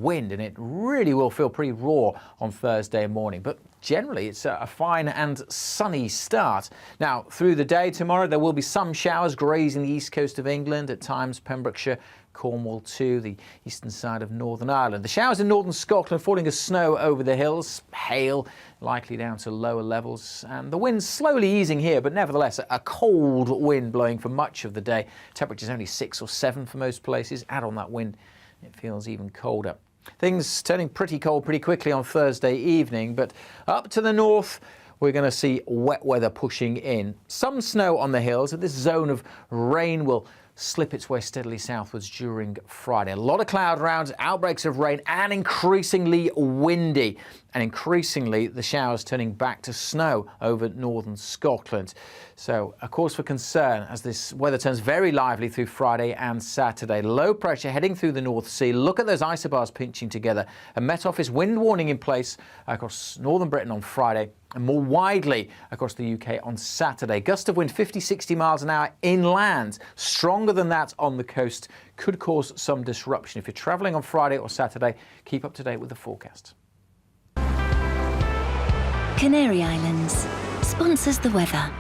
wind, and it really will feel pretty raw on Thursday morning. But generally, it's a fine and sunny start. Now, through the day tomorrow, there will be some showers grazing the east coast of England, at times Pembrokeshire, Cornwall too, the eastern side of Northern Ireland. The showers in northern Scotland falling as snow over the hills, hail likely down to lower levels, and the wind's slowly easing here, but nevertheless a cold wind blowing for much of the day. Temperatures only 6 or 7 for most places. Add on that wind, it feels even colder. Things turning pretty cold pretty quickly on Thursday evening, but up to the north we're going to see wet weather pushing in. Some snow on the hills, and this zone of rain will slip its way steadily southwards during Friday. A lot of cloud around, outbreaks of rain, and increasingly windy. And increasingly, the showers turning back to snow over northern Scotland. So a cause for concern as this weather turns very lively through Friday and Saturday. Low pressure heading through the North Sea. Look at those isobars pinching together. A Met Office wind warning in place across northern Britain on Friday, and more widely across the UK on Saturday. Gusts of wind 50-60 miles an hour inland, stronger than that on the coast, could cause some disruption. If you're travelling on Friday or Saturday, keep up to date with the forecast. Canary Islands sponsors the weather.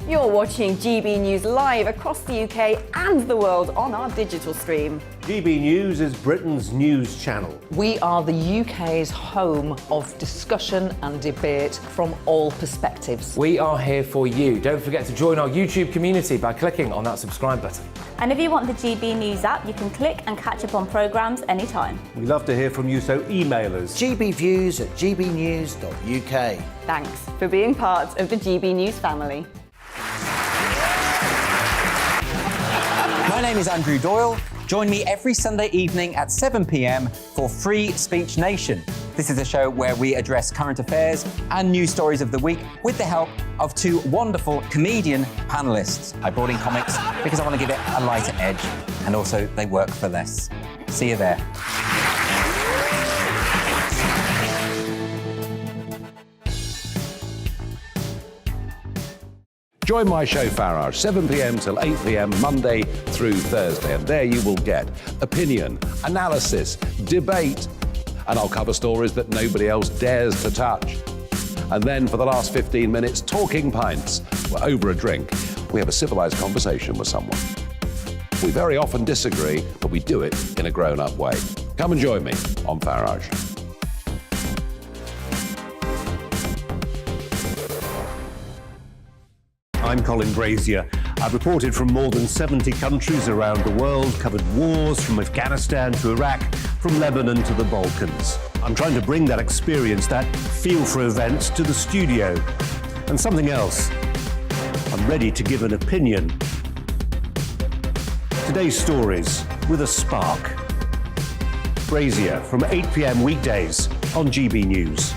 You're watching GB News live across the UK and the world on our digital stream. GB News is Britain's news channel. We are the UK's home of discussion and debate from all perspectives. We are here for you. Don't forget to join our YouTube community by clicking on that subscribe button. And if you want the GB News app, you can click and catch up on programmes anytime. We love to hear from you, so email us. gbviews@gbnews.uk. Thanks for being part of the GB News family. My name is Andrew Doyle. Join me every Sunday evening at 7 p.m. for Free Speech Nation. This is a show where we address current affairs and news stories of the week with the help of 2 wonderful comedian panellists. I brought in comics because I want to give it a lighter edge, and also they work for less. See you there. Join my show Farage, 7 p.m. till 8 p.m. Monday through Thursday, and there you will get opinion, analysis, debate, and I'll cover stories that nobody else dares to touch. And then for the last 15 minutes, talking pints. We're over a drink. We have a civilised conversation with someone. We very often disagree, but we do it in a grown-up way. Come and join me on Farage. I'm Colin Brazier. I've reported from more than 70 countries around the world, covered wars from Afghanistan to Iraq, from Lebanon to the Balkans. I'm trying to bring that experience, that feel for events, to the studio. And something else, I'm ready to give an opinion. Today's stories with a spark. Brazier from 8 p.m. weekdays on GB News.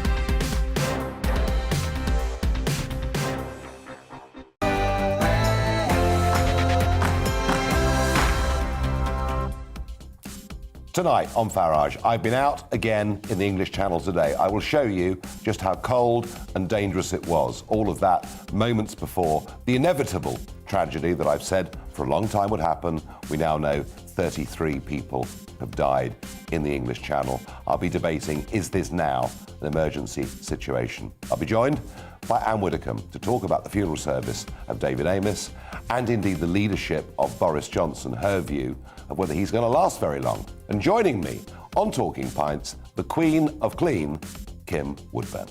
Tonight on Farage, I've been out again in the English Channel today. I will show you just how cold and dangerous it was. All of that moments before the inevitable tragedy that I've said for a long time would happen. We now know 33 people have died in the English Channel. I'll be debating, is this now an emergency situation? I'll be joined by Anne Widdecombe to talk about the funeral service of David Amess and indeed the leadership of Boris Johnson, her view of whether he's going to last very long. And joining me on Talking Pints, the Queen of Clean, Kim Woodburn.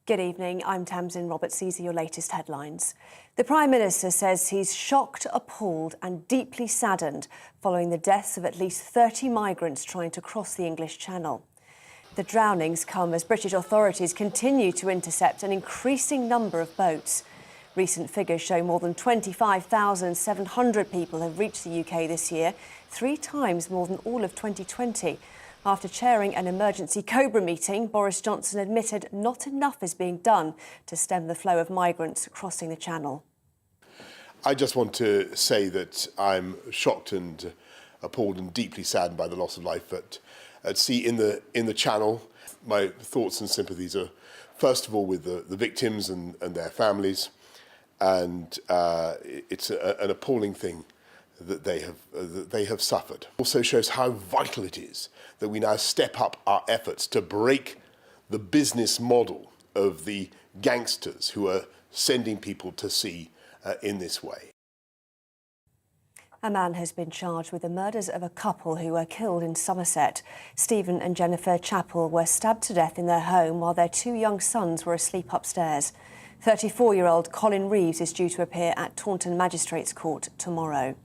Good evening, I'm Tamsin Roberts. These are your latest headlines. The Prime Minister says he's shocked, appalled and deeply saddened following the deaths of at least 30 migrants trying to cross the English Channel. The drownings come as British authorities continue to intercept an increasing number of boats. Recent figures show more than 25,700 people have reached the UK this year, 3 times more than all of 2020. After chairing an emergency Cobra meeting, Boris Johnson admitted not enough is being done to stem the flow of migrants crossing the Channel. I just want to say that I'm shocked and appalled and deeply saddened by the loss of life at sea in the Channel, My thoughts and sympathies are, first of all, with the victims and their families, and it's an appalling thing that they have suffered. Also shows how vital it is that we now step up our efforts to break the business model of the gangsters who are sending people to sea in this way. A man has been charged with the murders of a couple who were killed in Somerset. Stephen and Jennifer Chappell were stabbed to death in their home while their 2 young sons were asleep upstairs. 34-year-old Colin Reeves is due to appear at Taunton Magistrates Court tomorrow.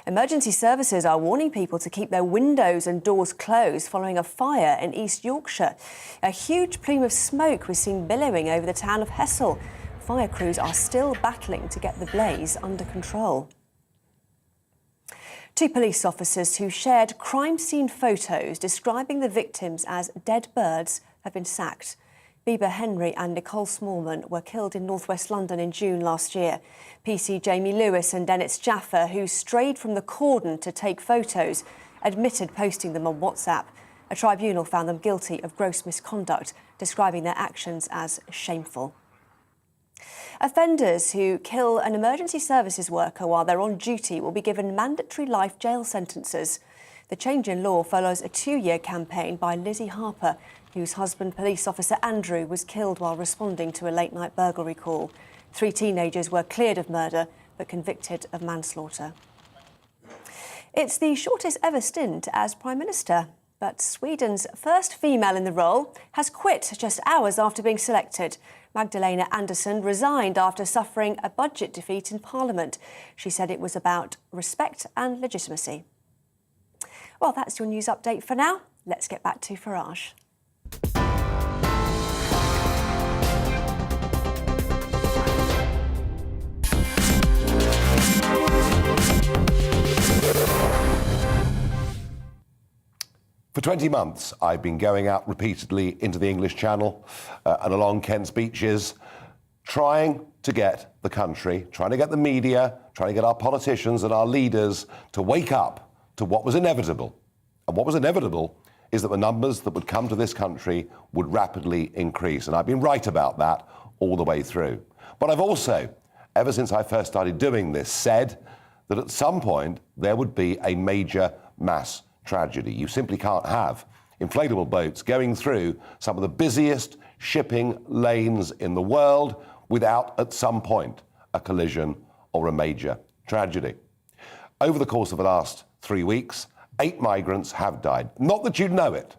Emergency services are warning people to keep their windows and doors closed following a fire in East Yorkshire. A huge plume of smoke was seen billowing over the town of Hessle. Fire crews are still battling to get the blaze under control. 2 police officers who shared crime scene photos describing the victims as dead birds have been sacked. Bieber Henry and Nicole Smallman were killed in northwest London in June last year. PC Jamie Lewis and Dennis Jaffa, who strayed from the cordon to take photos, admitted posting them on WhatsApp. A tribunal found them guilty of gross misconduct, describing their actions as shameful. Offenders who kill an emergency services worker while they're on duty will be given mandatory life jail sentences. The change in law follows a 2-year campaign by Lizzie Harper, whose husband, police officer Andrew, was killed while responding to a late-night burglary call. 3 teenagers were cleared of murder but convicted of manslaughter. It's the shortest ever stint as Prime Minister, but Sweden's first female in the role has quit just hours after being selected. Magdalena Andersson resigned after suffering a budget defeat in Parliament. She said it was about respect and legitimacy. Well, that's your news update for now. Let's get back to Farage. For 20 months, I've been going out repeatedly into the English Channel and along Kent's beaches, trying to get the country, trying to get the media, trying to get our politicians and our leaders to wake up to what was inevitable. And what was inevitable is that the numbers that would come to this country would rapidly increase. And I've been right about that all the way through. But I've also, ever since I first started doing this, said that at some point there would be a major mass tragedy. You simply can't have inflatable boats going through some of the busiest shipping lanes in the world without, at some point, a collision or a major tragedy. Over the course of the last 3 weeks, 8 migrants have died. Not that you'd know it,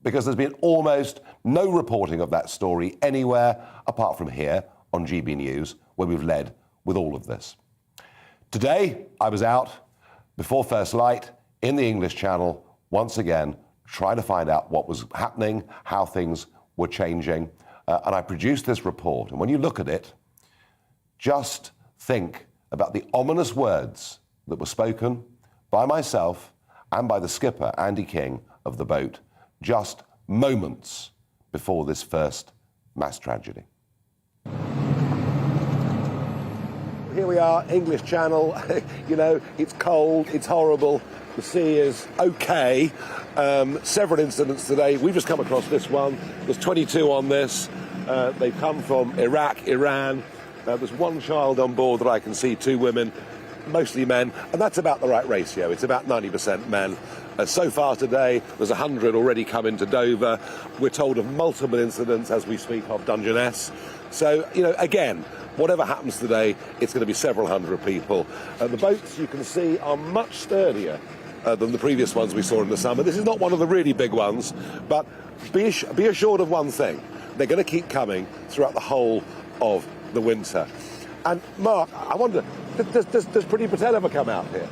because there's been almost no reporting of that story anywhere apart from here on GBNews, where we've led with all of this. Today, I was out before first light in the English Channel, once again, trying to find out what was happening, how things were changing, and I produced this report. And when you look at it, just think about the ominous words that were spoken by myself and by the skipper, Andy King, of the boat, just moments before this first mass tragedy. Here we are, English Channel. You know, it's cold, it's horrible. The sea is okay. Several incidents today. We've just come across this one. There's 22 on this. They've come from Iraq, Iran. There's 1 child on board that I can see, 2 women, mostly men, and that's about the right ratio. It's about 90% men. So far today, there's 100 already come into Dover. We're told of multiple incidents as we speak of Dungeness. So, you know, again, whatever happens today, it's going to be several hundred people. The boats, you can see, are much sturdier than the previous ones we saw in the summer. This is not one of the really big ones, but be assured of one thing. They're going to keep coming throughout the whole of the winter. And Mark, I wonder, does Priti Patel ever come out here?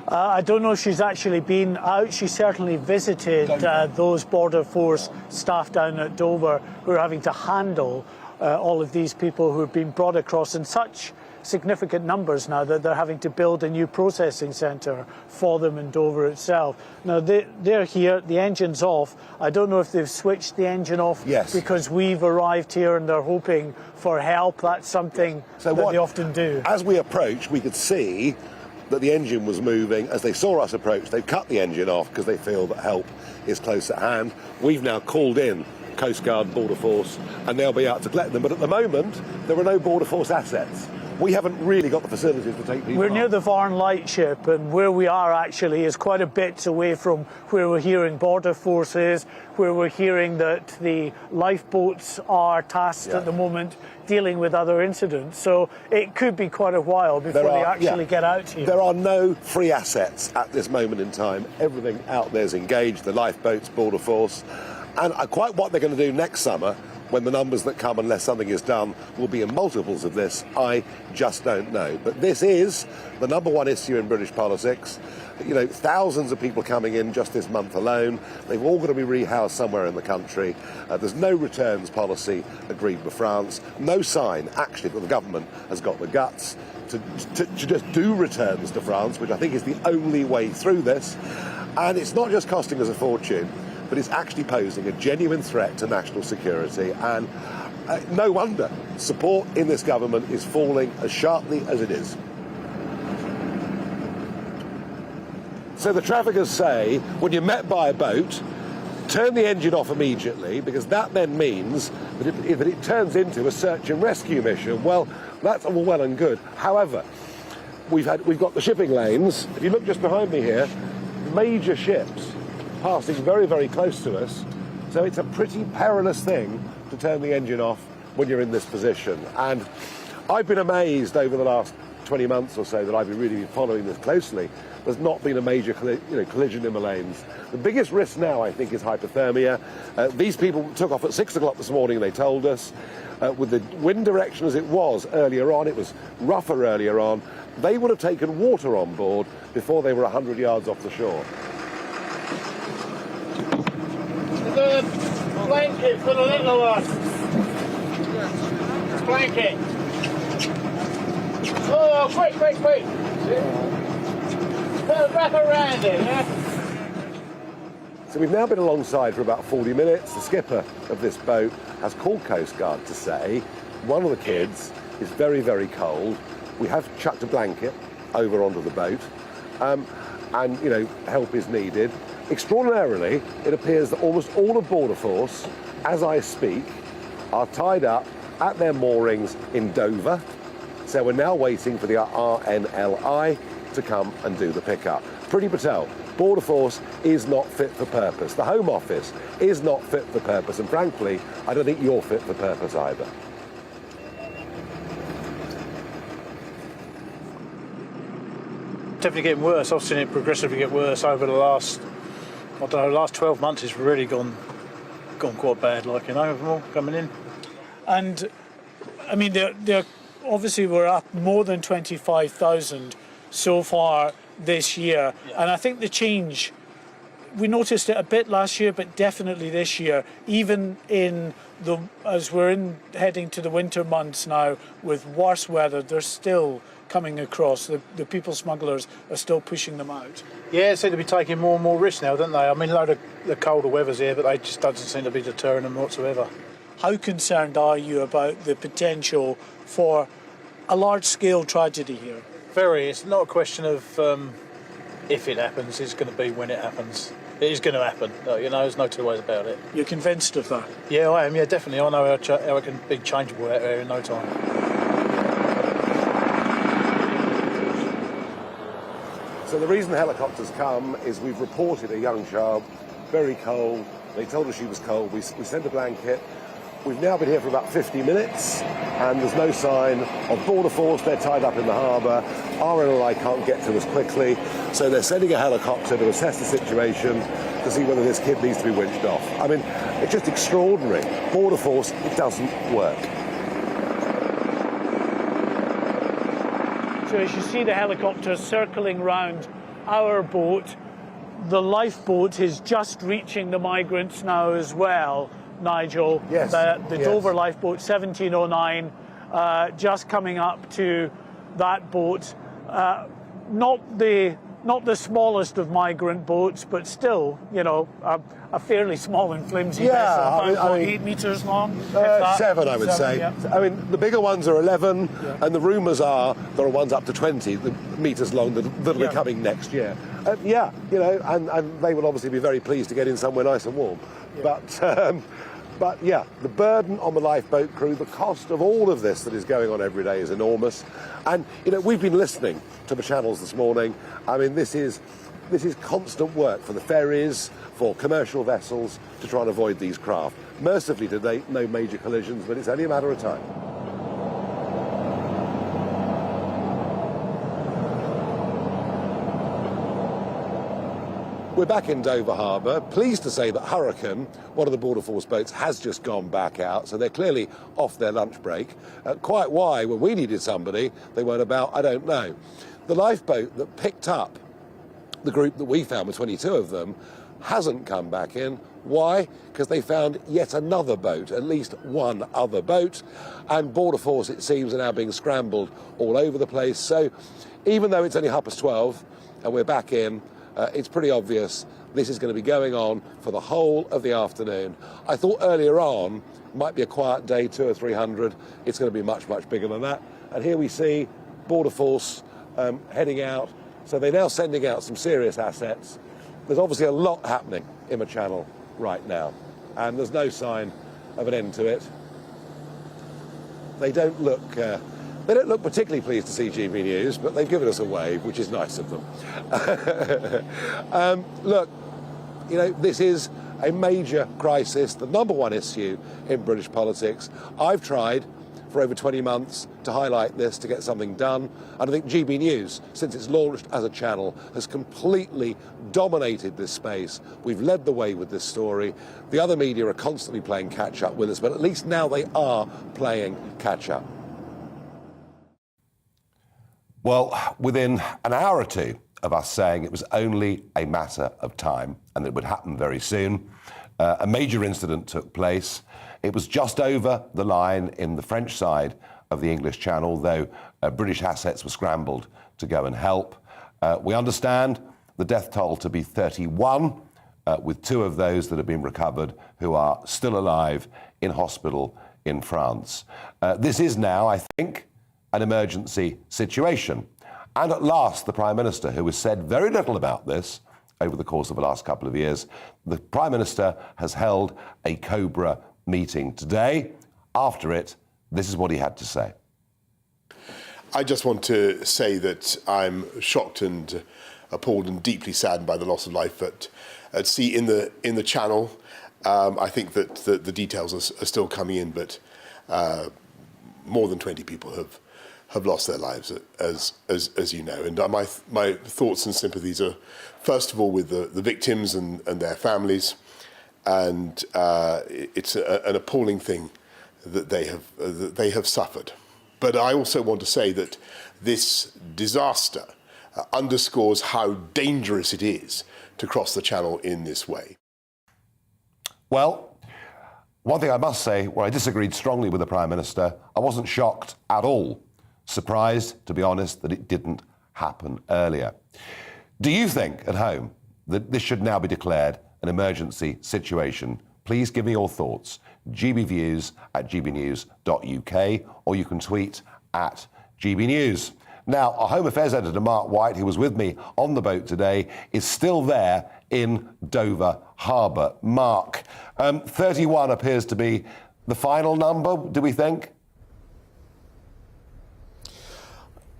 I don't know if she's actually been out. She certainly visited those Border Force staff down at Dover who are having to handle all of these people who have been brought across in such significant numbers now that they're having to build a new processing centre for them in Dover itself. Now, they're here, the engine's off. I don't know if they've switched the engine off because we've arrived here and they're hoping for help. That's something that they often do. As we approach, we could see that the engine was moving. As they saw us approach, they've cut the engine off because they feel that help is close at hand. We've now called in Coast Guard, Border Force, and they'll be out to collect them. But at the moment, there are no Border Force assets. We haven't really got the facilities to take people We're on. near the Varn lightship, and where we are actually is quite a bit away from where we're hearing Border Forces, where we're hearing that the lifeboats are tasked at the moment dealing with other incidents. So it could be quite a while before they actually get out here. There are no free assets at this moment in time. Everything out there is engaged, the lifeboats, Border Force. And quite what they're going to do next summer, when the numbers that come unless something is done will be in multiples of this, I just don't know. But this is the number one issue in British politics. You know, thousands of people coming in just this month alone. They've all got to be rehoused somewhere in the country. There's no returns policy agreed with France. No sign, actually, that the government has got the guts to just do returns to France, which I think is the only way through this. And it's not just costing us a fortune, but it's actually posing a genuine threat to national security. And no wonder support in this government is falling as sharply as it is. So the traffickers say, when you're met by a boat, turn the engine off immediately, because that then means that if it turns into a search and rescue mission, well, that's all well and good. However, we've got the shipping lanes. If you look just behind me here, major ships passing very, very close to us. So it's a pretty perilous thing to turn the engine off when you're in this position. And I've been amazed over the last 20 months or so that I've really been following this closely. There's not been a major collision in the lanes. The biggest risk now, I think, is hypothermia. These people took off at 6 o'clock this morning, they told us. With the wind direction as it was earlier on, it was rougher earlier on, they would have taken water on board before they were 100 yards off the shore. The blanket for the little one. Blanket. Oh, quick. Wrap around it, yeah? So we've now been alongside for about 40 minutes. The skipper of this boat has called Coast Guard to say one of the kids is very, very cold. We have chucked a blanket over onto the boat, and, you know, help is needed. Extraordinarily, it appears that almost all of Border Force, as I speak, are tied up at their moorings in Dover. So we're now waiting for the RNLI to come and do the pickup. Priti Patel, Border Force is not fit for purpose. The Home Office is not fit for purpose, and frankly, I don't think you're fit for purpose either. Definitely getting worse. I've seen it progressively get worse over the last, I don't know, last 12 months. It's really gone quite bad, like, you know, overall coming in. And I mean, they're obviously we're up more than 25,000 so far this year, and I think the change, we noticed it a bit last year, but definitely this year, even as we're heading to the winter months now with worse weather, they're still coming across. The people smugglers are still pushing them out. Yeah, they seem to be taking more and more risks now, don't they? I mean, a load of the colder weather's here, but they just doesn't seem to be deterring them whatsoever. How concerned are you about the potential for a large-scale tragedy here? Very. It's not a question of if it happens, it's going to be when it happens. It is going to happen. You know, there's no two ways about it. You're convinced of that? Yeah, I am. Yeah, definitely. I know how it can be changeable out there in no time. So the reason the helicopters come is we've reported a young child, very cold. They told us she was cold. We sent a blanket. We've now been here for about 50 minutes, and there's no sign of Border Force. They're tied up in the harbour. RNLI can't get to us quickly, so they're sending a helicopter to assess the situation to see whether this kid needs to be winched off. I mean, it's just extraordinary. Border Force, it doesn't work. So as you see the helicopter circling round our boat, the lifeboat is just reaching the migrants now as well. Nigel, yes, the Dover lifeboat 1709, just coming up to that boat. Not the not the smallest of migrant boats, but still, you know, a fairly small and flimsy vessel, about 8 metres long? 7, I would say. Yeah. I mean, the bigger ones are 11, and the rumours are there are ones up to 20 metres long that'll be coming next year. You know, and they will obviously be very pleased to get in somewhere nice and warm. But yeah, the burden on the lifeboat crew, the cost of all of this that is going on every day is enormous. And, you know, we've been listening to the channels this morning. I mean, this is constant work for the ferries, for commercial vessels to try and avoid these craft. Mercifully today, no major collisions, but it's only a matter of time. We're back in Dover Harbour. Pleased to say that Hurricane, one of the Border Force boats, has just gone back out, so they're clearly off their lunch break. Quite why, when we needed somebody, they weren't about, I don't know. The lifeboat that picked up the group that we found, with 22 of them, hasn't come back in. Why? Because they found yet another boat, at least one other boat, and Border Force, it seems, are now being scrambled all over the place. So even though it's only 12:30 and we're back in, it's pretty obvious this is going to be going on for the whole of the afternoon. I thought earlier on might be a quiet day, 200 or 300. It's going to be much, much bigger than that. And here we see Border Force heading out. So they're now sending out some serious assets. There's obviously a lot happening in the Channel right now, and there's no sign of an end to it. They don't look particularly pleased to see GB News, but they've given us a wave, which is nice of them. Look, you know, this is a major crisis, the #1 issue in British politics. I've tried for over 20 months to highlight this, to get something done. And I think GB News, since it's launched as a channel, has completely dominated this space. We've led the way with this story. The other media are constantly playing catch-up with us, but at least now they are playing catch-up. Well, within an hour or two of us saying it was only a matter of time and it would happen very soon, a major incident took place. It was just over the line in the French side of the English Channel, though British assets were scrambled to go and help. We understand the death toll to be 31, with 2 of those that have been recovered who are still alive in hospital in France. This is now, I think, an emergency situation. And at last, the Prime Minister, who has said very little about this over the course of the last couple of years, the Prime Minister has held a Cobra meeting today. After it, this is what he had to say. I just want to say that I'm shocked and appalled and deeply saddened by the loss of life at sea in the Channel. I think that the details are still coming in, but more than 20 people have lost their lives, as you know. And my thoughts and sympathies are, first of all, with the victims and their families. And it's an appalling thing that they have suffered. But I also want to say that this disaster underscores how dangerous it is to cross the Channel in this way. Well, one thing I must say, where I disagreed strongly with the Prime Minister, I wasn't shocked at all. Surprised, to be honest, that it didn't happen earlier. Do you think at home that this should now be declared an emergency situation? Please give me your thoughts. gbviews at gbnews.uk, or you can tweet at gbnews. Now, our Home Affairs editor, Mark White, who was with me on the boat today, is still there in Dover Harbour. Mark, 31 appears to be the final number, do we think?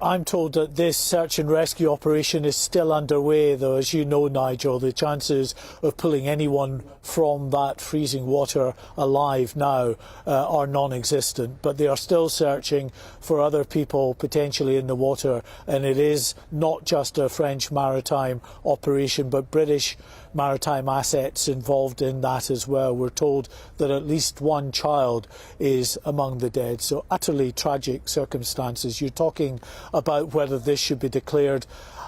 I'm told that this search and rescue operation is still underway, though, as you know, Nigel, the chances of pulling anyone from that freezing water alive now are non-existent. But they are still searching for other people potentially in the water, and it is not just a French maritime operation, but British maritime assets involved in that as well. We're told that at least one child is among the dead. So utterly tragic circumstances. You're talking about whether this should be declared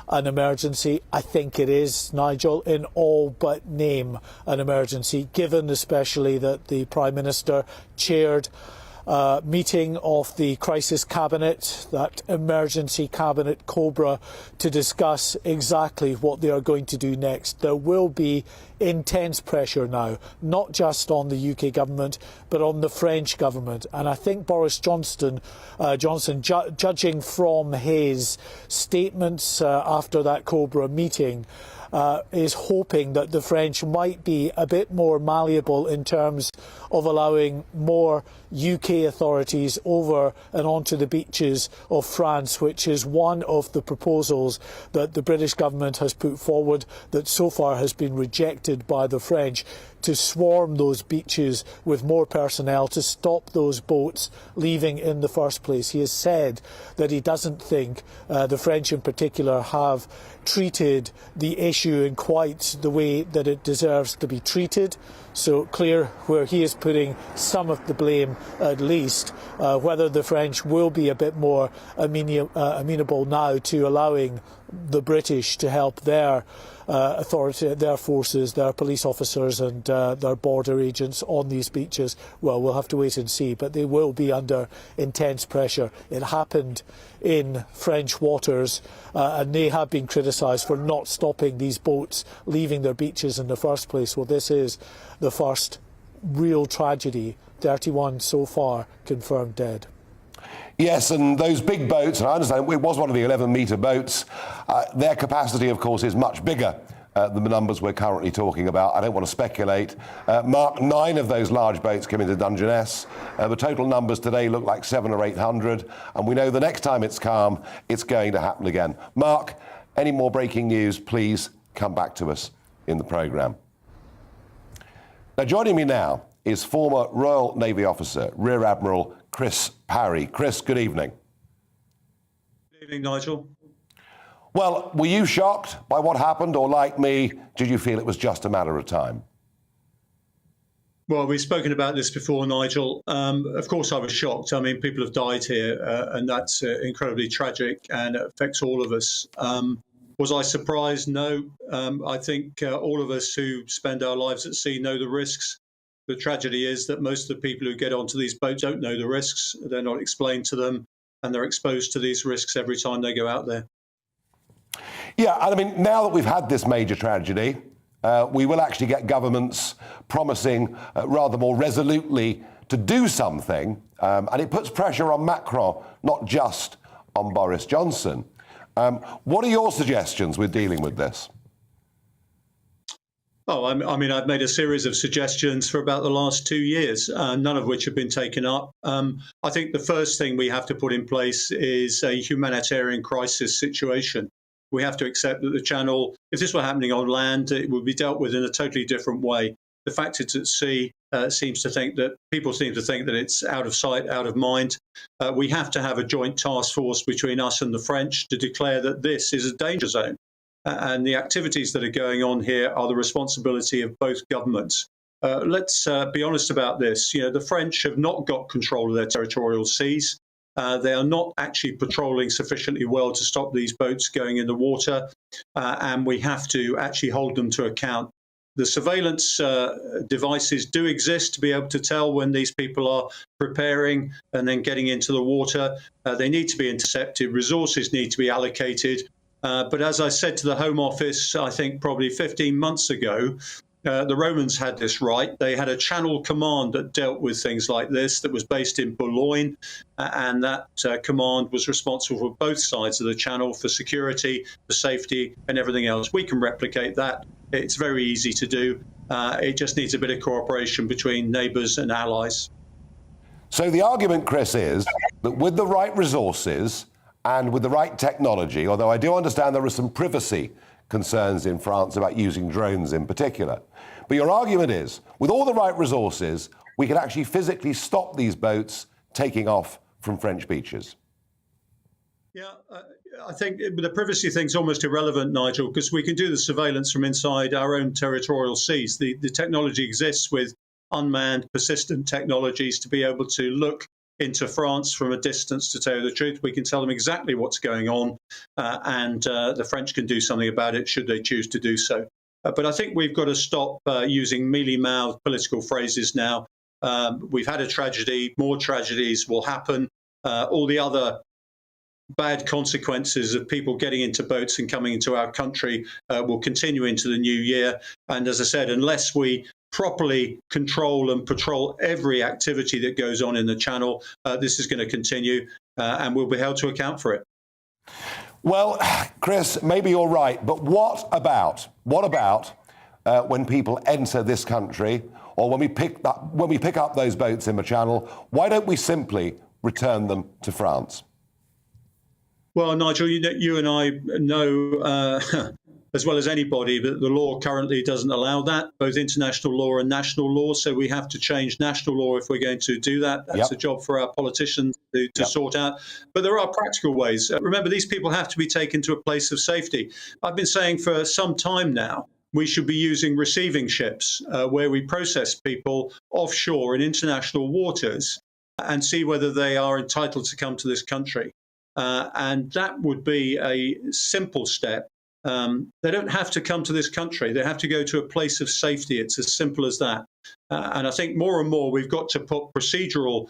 an emergency. I think it is, Nigel, in all but name an emergency, given especially that the Prime Minister chaired meeting of the crisis cabinet, that emergency cabinet Cobra, to discuss exactly what they are going to do next. There will be intense pressure now, not just on the UK government, but on the French government. And I think Boris Johnson, judging from his statements after that Cobra meeting, is hoping that the French might be a bit more malleable in terms of allowing more UK authorities over and onto the beaches of France, which is one of the proposals that the British government has put forward that so far has been rejected by the French, to swarm those beaches with more personnel to stop those boats leaving in the first place. He has said that he doesn't think the French in particular have treated the issue in quite the way that it deserves to be treated. So clear where he is putting some of the blame, at least. Whether the French will be a bit more amenable now to allowing the British to help their authority, their forces, their police officers and their border agents on these beaches, well, we'll have to wait and see. But they will be under intense pressure. It happened in French waters, and they have been criticised for not stopping these boats leaving their beaches in the first place. Well, this is the first real tragedy. 31 so far confirmed dead. Yes, and those big boats, and I understand it was one of the 11-metre boats, their capacity, of course, is much bigger than the numbers we're currently talking about. I don't want to speculate. Mark, 9 of those large boats came into Dungeness. The total numbers today look like 700 or 800, and we know the next time it's calm, it's going to happen again. Mark, any more breaking news, please come back to us in the programme. Now, joining me now is former Royal Navy officer, Rear Admiral Chris Parry. Chris, good evening. Good evening, Nigel. Well, were you shocked by what happened, or like me, did you feel it was just a matter of time? Well, we've spoken about this before, Nigel. Of course, I was shocked. I mean, people have died here, and that's incredibly tragic, and it affects all of us. Was I surprised? No. I think all of us who spend our lives at sea know the risks. The tragedy is that most of the people who get onto these boats don't know the risks. They're not explained to them, and they're exposed to these risks every time they go out there. Yeah, and I mean, now that we've had this major tragedy, we will actually get governments promising rather more resolutely to do something, and it puts pressure on Macron, not just on Boris Johnson. What are your suggestions with dealing with this? Oh, I mean, I've made a series of suggestions for about the last 2 years, none of which have been taken up. I think the first thing we have to put in place is a humanitarian crisis situation. We have to accept that the Channel, if this were happening on land, it would be dealt with in a totally different way. The fact it's at sea people seem to think that it's out of sight, out of mind. We have to have a joint task force between us and the French to declare that this is a danger zone. And the activities that are going on here are the responsibility of both governments. Let's be honest about this. You know, the French have not got control of their territorial seas. They are not actually patrolling sufficiently well to stop these boats going in the water, and we have to actually hold them to account. The surveillance devices do exist to be able to tell when these people are preparing and then getting into the water. They need to be intercepted. Resources need to be allocated. But as I said to the Home Office, I think probably 15 months ago, the Romans had this right. They had a channel command that dealt with things like this, that was based in Boulogne, and that command was responsible for both sides of the channel, for security, for safety, and everything else. We can replicate that. It's very easy to do. It just needs a bit of cooperation between neighbours and allies. So the argument, Chris, is that with the right resources and with the right technology, although I do understand there are some privacy concerns in France about using drones in particular, but your argument is, with all the right resources, we can actually physically stop these boats taking off from French beaches. Yeah, I think the privacy thing's almost irrelevant, Nigel, because we can do the surveillance from inside our own territorial seas. The technology exists with unmanned, persistent technologies to be able to look into France from a distance. To tell you the truth, we can tell them exactly what's going on, and the French can do something about it should they choose to do so. But I think we've got to stop using mealy-mouthed political phrases now. We've had a tragedy, more tragedies will happen. All the other bad consequences of people getting into boats and coming into our country will continue into the new year. And as I said, unless we properly control and patrol every activity that goes on in the channel, this is going to continue and we'll be held to account for it. Well, Chris, maybe you're right, but what about when people enter this country, or when we pick up those boats in the channel? Why don't we simply return them to France? Well, Nigel, you and I know as well as anybody that the law currently doesn't allow that, both international law and national law. So we have to change national law if we're going to do that. That's a job for our politicians to sort out. But there are practical ways. Remember, these people have to be taken to a place of safety. I've been saying for some time now, we should be using receiving ships where we process people offshore in international waters and see whether they are entitled to come to this country. And that would be a simple step. They don't have to come to this country. They have to go to a place of safety. It's as simple as that. And I think more and more we've got to put procedural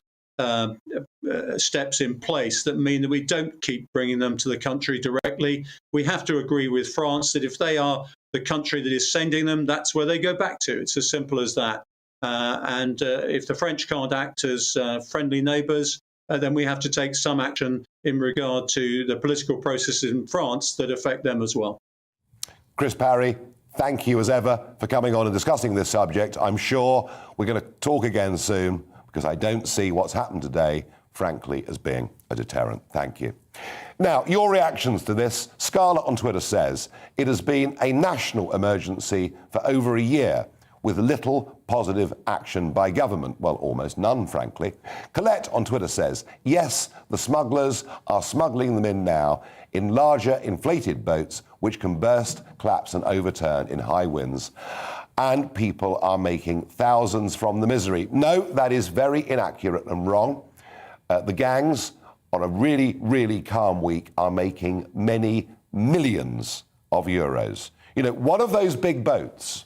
steps in place that mean that we don't keep bringing them to the country directly. We have to agree with France that if they are the country that is sending them, that's where they go back to. It's as simple as that. And if the French can't act as friendly neighbours, then we have to take some action in regard to the political processes in France that affect them as well. Chris Parry, thank you as ever for coming on and discussing this subject. I'm sure we're going to talk again soon, because I don't see what's happened today, frankly, as being a deterrent. Thank you. Now, your reactions to this. Scarlett on Twitter says, it has been a national emergency for over a year, with little positive action by government. Well, almost none, frankly. Colette on Twitter says, yes, the smugglers are smuggling them in now in larger inflated boats, which can burst, collapse and overturn in high winds. And people are making thousands from the misery. No, that is very inaccurate and wrong. The gangs, on a really, really calm week, are making many millions of euros. You know, one of those big boats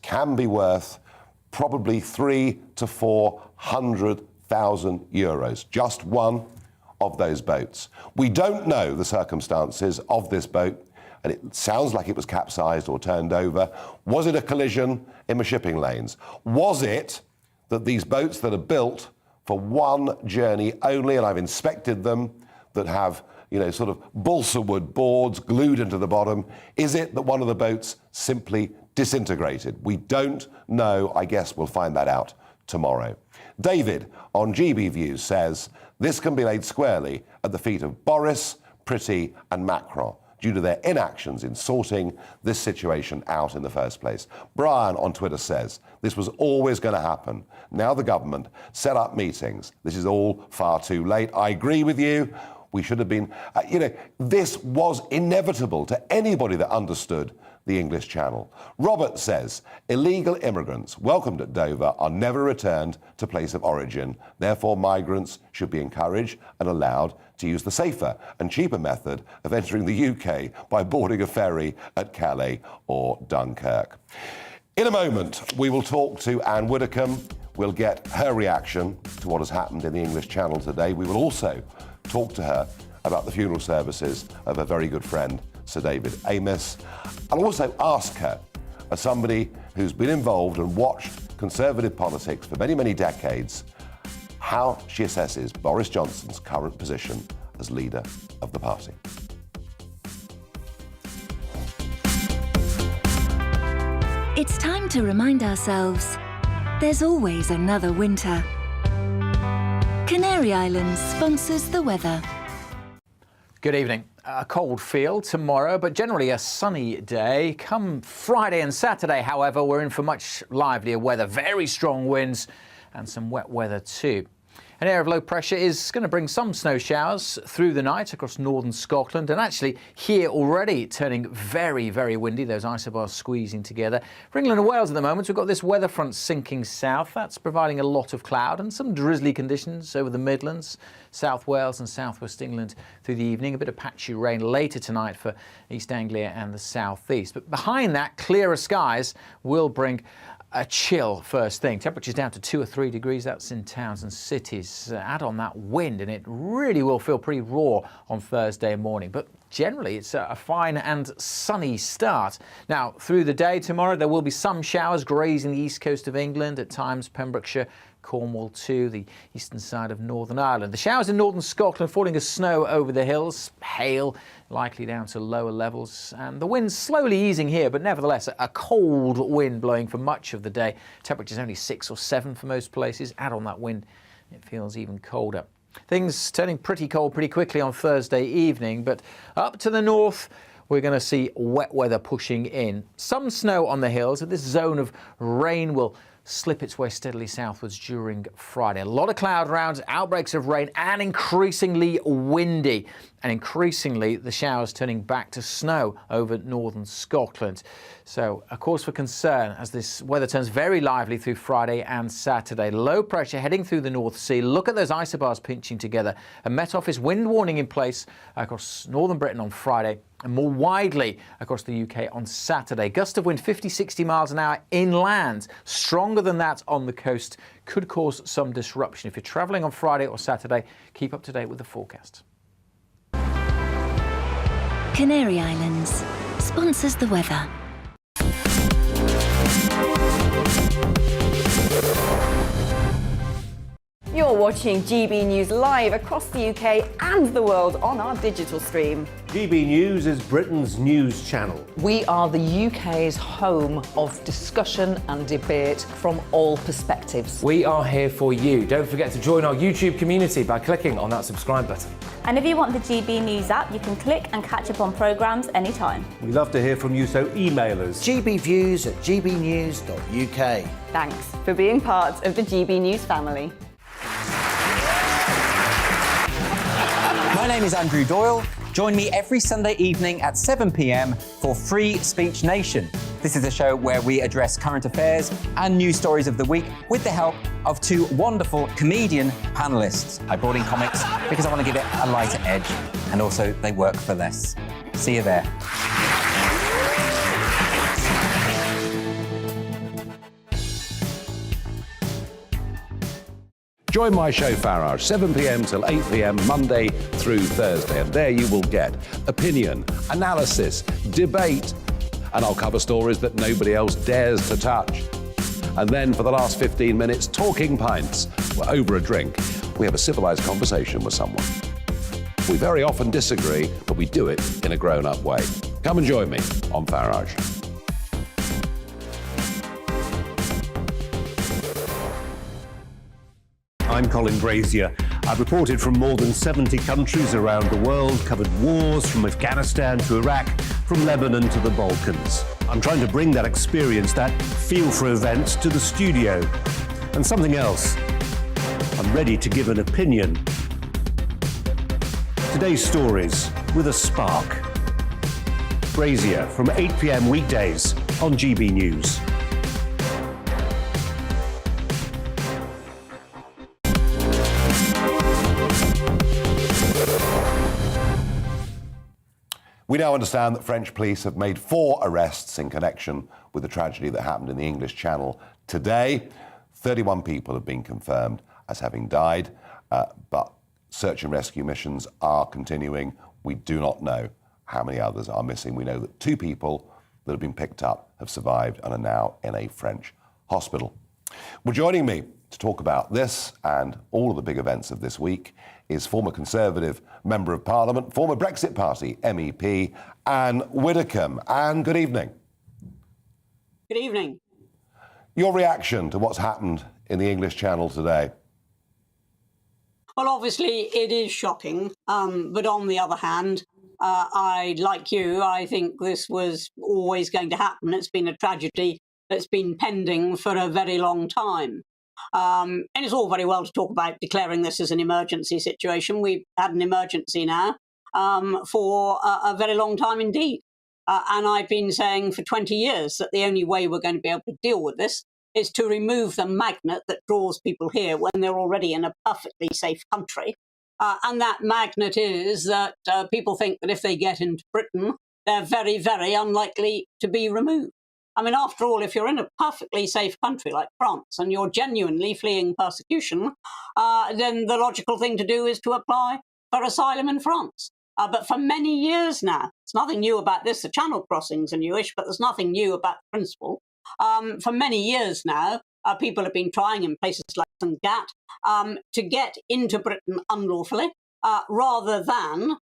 can be worth probably 300,000 to 400,000 euros. Just one of those boats. We don't know the circumstances of this boat, and it sounds like it was capsized or turned over. Was it a collision in the shipping lanes? Was it that these boats that are built for one journey only, and I've inspected them, that have, you know, sort of balsa wood boards glued into the bottom? Is it that one of the boats simply disintegrated? We don't know. I guess we'll find that out tomorrow. David on GBNews says this can be laid squarely at the feet of Boris, Priti and Macron due to their inactions in sorting this situation out in the first place. Brian on Twitter says this was always going to happen. Now the government set up meetings. This is all far too late. I agree with you. We should have been, this was inevitable to anybody that understood the English Channel. Robert says illegal immigrants welcomed at Dover are never returned to place of origin. Therefore, migrants should be encouraged and allowed to use the safer and cheaper method of entering the UK by boarding a ferry at Calais or Dunkirk. In a moment, we will talk to Anne Widdecombe. We'll get her reaction to what has happened in the English Channel today. We will also talk to her about the funeral services of a very good friend, Sir David Amess. I'll also ask her, as somebody who's been involved and watched Conservative politics for many, many decades, how she assesses Boris Johnson's current position as leader of the party. It's time to remind ourselves there's always another winter. Canary Islands sponsors the weather. Good evening. A cold feel tomorrow, but generally a sunny day. Come Friday and Saturday, however, we're in for much livelier weather, very strong winds and some wet weather too. An area of low pressure is going to bring some snow showers through the night across northern Scotland, and actually here already turning very, very windy, those isobars squeezing together. For England and Wales at the moment, we've got this weather front sinking south. That's providing a lot of cloud and some drizzly conditions over the Midlands, South Wales and South West England through the evening. A bit of patchy rain later tonight for East Anglia and the South East. But behind that, clearer skies will bring a chill first thing. Temperatures down to 2 or 3 degrees. That's in towns and cities. Add on that wind and it really will feel pretty raw on Thursday morning. But generally, it's a fine and sunny start. Now, through the day tomorrow, there will be some showers grazing the east coast of England, at times Pembrokeshire, Cornwall too, the eastern side of Northern Ireland. The showers in northern Scotland falling as snow over the hills, hail likely down to lower levels, and the wind's slowly easing here, but nevertheless a cold wind blowing for much of the day. Temperatures only 6 or 7 for most places. Add on that wind, it feels even colder. Things turning pretty cold pretty quickly on Thursday evening, but up to the north we're going to see wet weather pushing in. Some snow on the hills, and this zone of rain will slip its way steadily southwards during Friday. A lot of cloud around, outbreaks of rain, and increasingly windy. And increasingly, the showers turning back to snow over northern Scotland. So a cause for concern as this weather turns very lively through Friday and Saturday. Low pressure heading through the North Sea. Look at those isobars pinching together. A Met Office wind warning in place across northern Britain on Friday, and more widely across the UK on Saturday. Gust of wind 50-60 miles an hour inland, stronger than that on the coast, could cause some disruption. If you're travelling on Friday or Saturday, keep up to date with the forecast. Canary Islands sponsors the weather. You're watching GB News live across the UK and the world on our digital stream. GB News is Britain's news channel. We are the UK's home of discussion and debate from all perspectives. We are here for you. Don't forget to join our YouTube community by clicking on that subscribe button. And if you want the GB News app, you can click and catch up on programmes anytime. We love to hear from you, so email us. gbviews@gbnews.uk. Thanks for being part of the GB News family. My name is Andrew Doyle. Join me every Sunday evening at 7 p.m. for Free Speech Nation. This is a show where we address current affairs and news stories of the week with the help of 2 wonderful comedian panellists. I brought in comics because I want to give it a lighter edge, and also they work for less. See you there. Join my show Farage, 7 p.m. till 8 p.m. Monday through Thursday, and there you will get opinion, analysis, debate, and I'll cover stories that nobody else dares to touch. And then for the last 15 minutes, talking pints. We're over a drink. We have a civilised conversation with someone. We very often disagree, but we do it in a grown-up way. Come and join me on Farage. I'm Colin Brazier. I've reported from more than 70 countries around the world, covered wars from Afghanistan to Iraq, from Lebanon to the Balkans. I'm trying to bring that experience, that feel for events, to the studio. And something else, I'm ready to give an opinion. Today's stories with a spark. Brazier from 8 p.m. weekdays on GB News. We now understand that French police have made 4 arrests in connection with the tragedy that happened in the English Channel today. 31 people have been confirmed as having died, but search and rescue missions are continuing. We do not know how many others are missing. We know that 2 people that have been picked up have survived and are now in a French hospital. Well, joining me to talk about this and all of the big events of this week is former Conservative Member of Parliament, former Brexit Party MEP, Anne Widdecombe. Anne, good evening. Good evening. Your reaction to what's happened in the English Channel today? Well, obviously it is shocking, but on the other hand, like you, I think this was always going to happen. It's been a tragedy that's been pending for a very long time. And it's all very well to talk about declaring this as an emergency situation. We've had an emergency now for a very long time indeed. And I've been saying for 20 years that the only way we're going to be able to deal with this is to remove the magnet that draws people here when they're already in a perfectly safe country. And that magnet is that people think that if they get into Britain, they're very, very unlikely to be removed. I mean, after all, if you're in a perfectly safe country like France and you're genuinely fleeing persecution, then the logical thing to do is to apply for asylum in France. But for many years now, it's nothing new about this. The channel crossings are newish, but there's nothing new about the principle. For many years now, people have been trying in places like St. Gat to get into Britain unlawfully rather than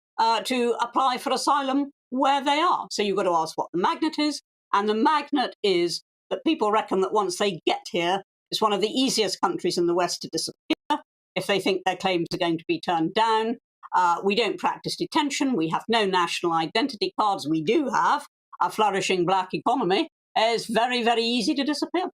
to apply for asylum where they are. So you've got to ask what the magnet is. And the magnet is that people reckon that once they get here, it's one of the easiest countries in the West to disappear if they think their claims are going to be turned down. We don't practice detention. We have no national identity cards. We do have a flourishing black economy. It's very, very easy to disappear.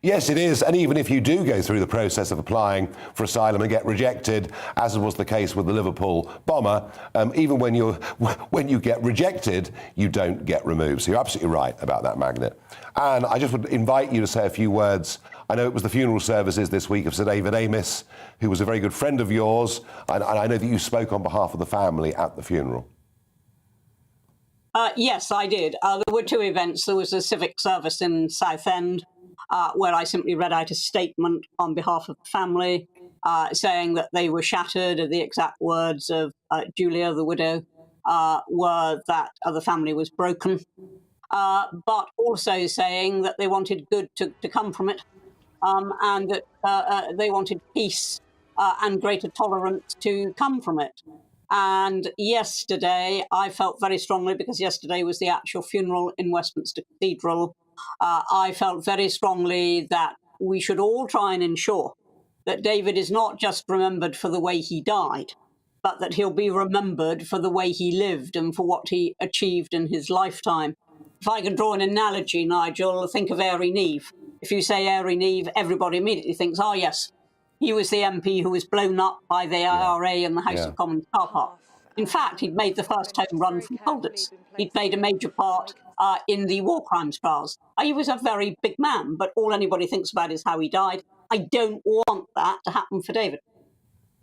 Yes, it is. And even if you do go through the process of applying for asylum and get rejected, as was the case with the Liverpool bomber, even when you get rejected, you don't get removed. So you're absolutely right about that magnet. And I just would invite you to say a few words. I know it was the funeral services this week of Sir David Amess, who was a very good friend of yours. And I know that you spoke on behalf of the family at the funeral. Yes, I did. There were two events. There was a civic service in Southend, where I simply read out a statement on behalf of the family saying that they were shattered. The exact words of Julia, the widow, were that the family was broken, but also saying that they wanted good to come from it, and that they wanted peace and greater tolerance to come from it. And yesterday, I felt very strongly, because yesterday was the actual funeral in Westminster Cathedral, I felt very strongly that we should all try and ensure that David is not just remembered for the way he died, but that he'll be remembered for the way he lived and for what he achieved in his lifetime. If I can draw an analogy, Nigel, think of Airy Neve. If you say Airy Neve, everybody immediately thinks, oh, yes, he was the MP who was blown up by the IRA in the House of Commons car park. In fact, he'd made the first home run from Colditz. He'd played a major part in the war crimes trials. He was a very big man, but all anybody thinks about is how he died. I don't want that to happen for David.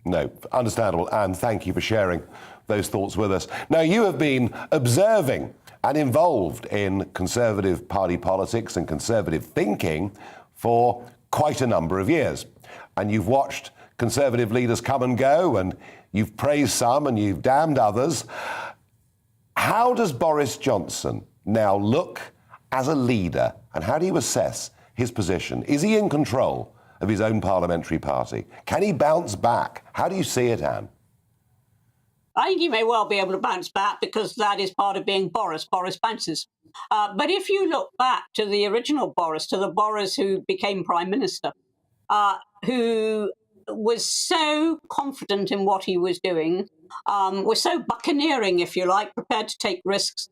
No, understandable. And thank you for sharing those thoughts with us. Now, you have been observing and involved in Conservative Party politics and Conservative thinking for quite a number of years. And you've watched Conservative leaders come and go, and you've praised some and you've damned others. How does Boris Johnson now look as a leader, and how do you assess his position? Is he in control of his own parliamentary party? Can he bounce back? How do you see it, Anne? I think he may well be able to bounce back, because that is part of being Boris. Boris bounces. But if you look back to the original Boris, to the Boris who became Prime Minister, who was so confident in what he was doing, was so buccaneering, if you like, prepared to take risks,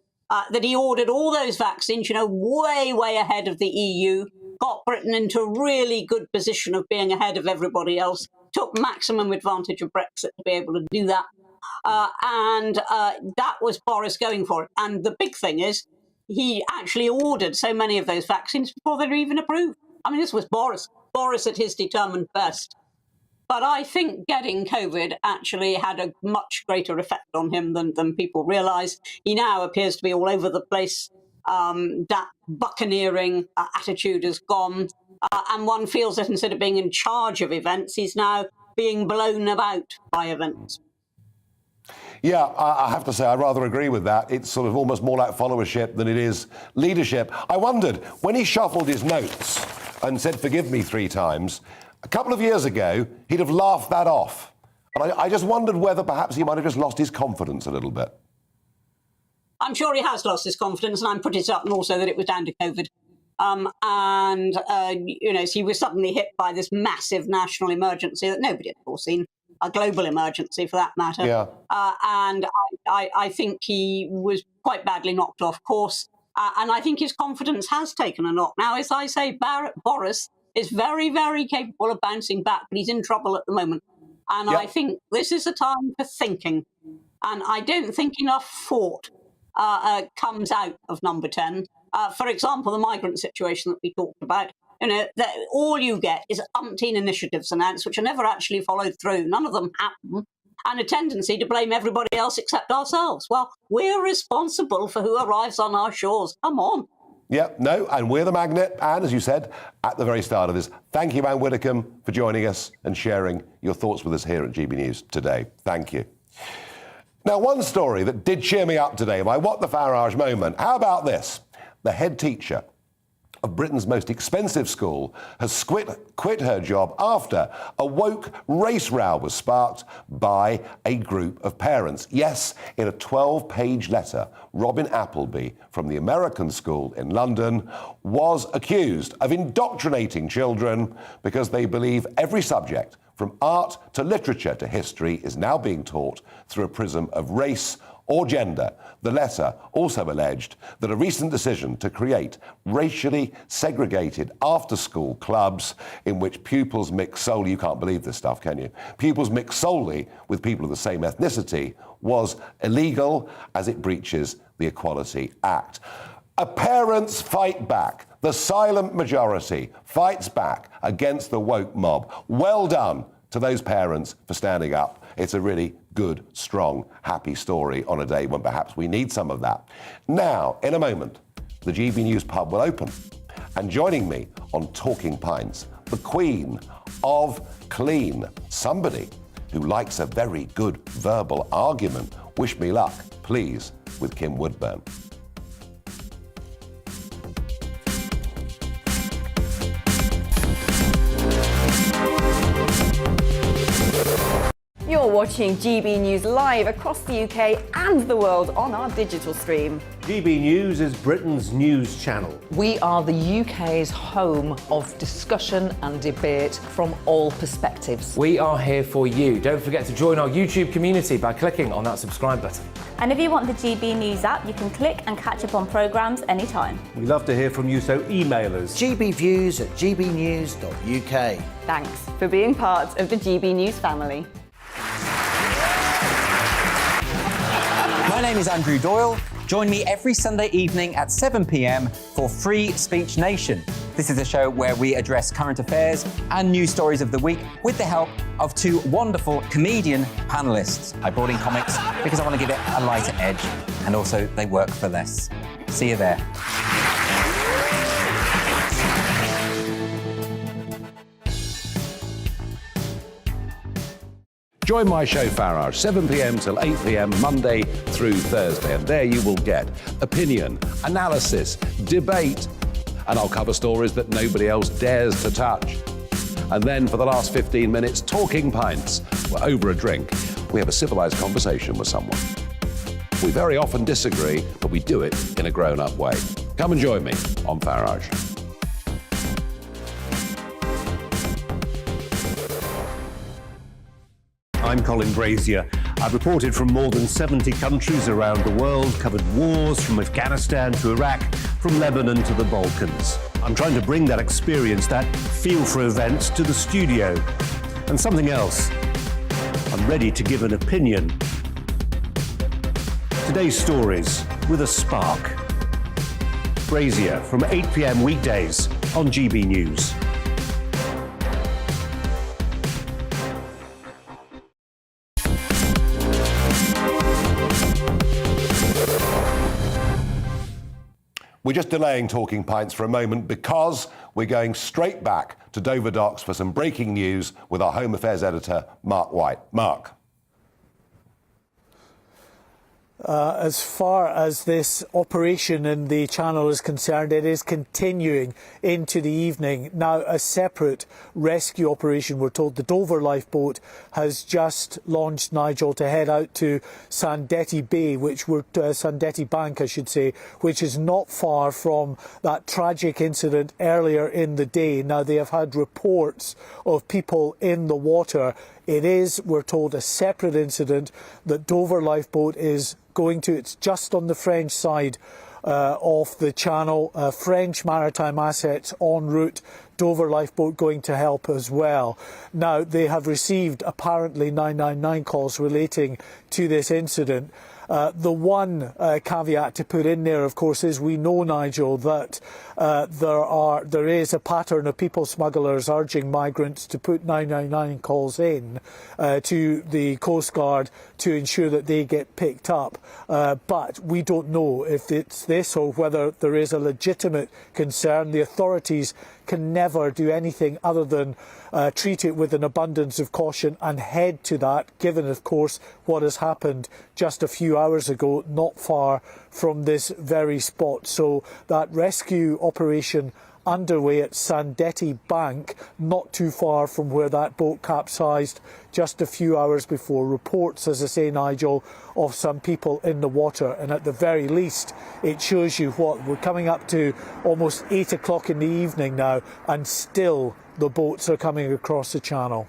that he ordered all those vaccines, way, way ahead of the EU, got Britain into a really good position of being ahead of everybody else, took maximum advantage of Brexit to be able to do that. And that was Boris going for it. And the big thing is, he actually ordered so many of those vaccines before they were even approved. I mean, this was Boris at his determined best. But I think getting COVID actually had a much greater effect on him than people realise. He now appears to be all over the place. That buccaneering attitude is gone. And one feels that instead of being in charge of events, he's now being blown about by events. Yeah, I have to say, I rather agree with that. It's sort of almost more like followership than it is leadership. I wondered, when he shuffled his notes and said, forgive me 3 times, a couple of years ago, he'd have laughed that off. And I just wondered whether perhaps he might have just lost his confidence a little bit. I'm sure he has lost his confidence, and I'm putting it up and also that it was down to COVID. He was suddenly hit by this massive national emergency that nobody had foreseen, a global emergency for that matter. Yeah. And I think he was quite badly knocked off course. And I think his confidence has taken a knock. Now, as I say, Boris is very, very capable of bouncing back, but he's in trouble at the moment. And I think this is a time for thinking. And I don't think enough thought comes out of number 10. For example, the migrant situation that we talked about, all you get is umpteen initiatives announced, which are never actually followed through. None of them happen. And a tendency to blame everybody else except ourselves. Well, we're responsible for who arrives on our shores. Come on. Yep, no, and we're the Magnet. And as you said at the very start of this, thank you, Anne Widdecombe, for joining us and sharing your thoughts with us here at GB News today. Thank you. Now, one story that did cheer me up today, my What the Farage moment. How about this? The head teacher of Britain's most expensive school has quit her job after a woke race row was sparked by a group of parents. Yes, in a 12-page letter, Robin Appleby from the American school in London was accused of indoctrinating children because they believe every subject, from art to literature to history, is now being taught through a prism of race or gender. The letter also alleged that a recent decision to create racially segregated after-school clubs in which pupils mix solely, you can't believe this stuff, can you? Pupils mix solely with people of the same ethnicity was illegal as it breaches the Equality Act. Parents fight back. The silent majority fights back against the woke mob. Well done to those parents for standing up. It's a really good, strong, happy story on a day when perhaps we need some of that. Now, in a moment, the GB News pub will open. And joining me on Talking Pints, the Queen of Clean, somebody who likes a very good verbal argument. Wish me luck, please, with Kim Woodburn. You're watching GB News live across the UK and the world on our digital stream. GB News is Britain's news channel. We are the UK's home of discussion and debate from all perspectives. We are here for you. Don't forget to join our YouTube community by clicking on that subscribe button. And if you want the GB News app, you can click and catch up on programmes anytime. We love to hear from you, so email us. gbviews@gbnews.uk. Thanks for being part of the GB News family. My name is Andrew Doyle. Join me every Sunday evening at 7 p.m. for Free Speech Nation. This is a show where we address current affairs and news stories of the week with the help of two wonderful comedian panellists. I brought in comics because I want to give it a lighter edge, and also they work for less. See you there. Join my show Farage, 7 p.m. till 8 p.m. Monday through Thursday. And there you will get opinion, analysis, debate, and I'll cover stories that nobody else dares to touch. And then for the last 15 minutes, Talking Pints. We're over a drink. We have a civilised conversation with someone. We very often disagree, but we do it in a grown-up way. Come and join me on Farage. I'm Colin Brazier. I've reported from more than 70 countries around the world, covered wars from Afghanistan to Iraq, from Lebanon to the Balkans. I'm trying to bring that experience, that feel for events, to the studio. And something else, I'm ready to give an opinion. Today's stories with a spark. Brazier from 8 p.m. weekdays on GB News. We're just delaying Talking Pints for a moment because we're going straight back to Dover Docks for some breaking news with our Home Affairs editor, Mark White. Mark. As far as this operation in the Channel is concerned, it is continuing into the evening. Now, a separate rescue operation, we're told. The Dover lifeboat has just launched, Nigel, to head out to Sandetti Bay, Sandetti Bank, I should say, which is not far from that tragic incident earlier in the day. Now, they have had reports of people in the water. It is, we're told, a separate incident that Dover lifeboat is going to. It's just on the French side of the Channel. French maritime assets en route. Dover lifeboat going to help as well. Now, they have received apparently 999 calls relating to this incident. The one caveat to put in there, of course, is we know, Nigel, that there is a pattern of people smugglers urging migrants to put 999 calls in to the Coast Guard to ensure that they get picked up. But we don't know if it's this or whether there is a legitimate concern. The authorities can never do anything other than treat it with an abundance of caution and head to that, given, of course, what has happened just a few hours ago, not far from this very spot. So that rescue operation underway at Sandetti Bank, not too far from where that boat capsized just a few hours before. Reports, as I say, Nigel, of some people in the water, and at the very least it shows you what we're coming up to, almost 8 o'clock in the evening now, and still the boats are coming across the channel.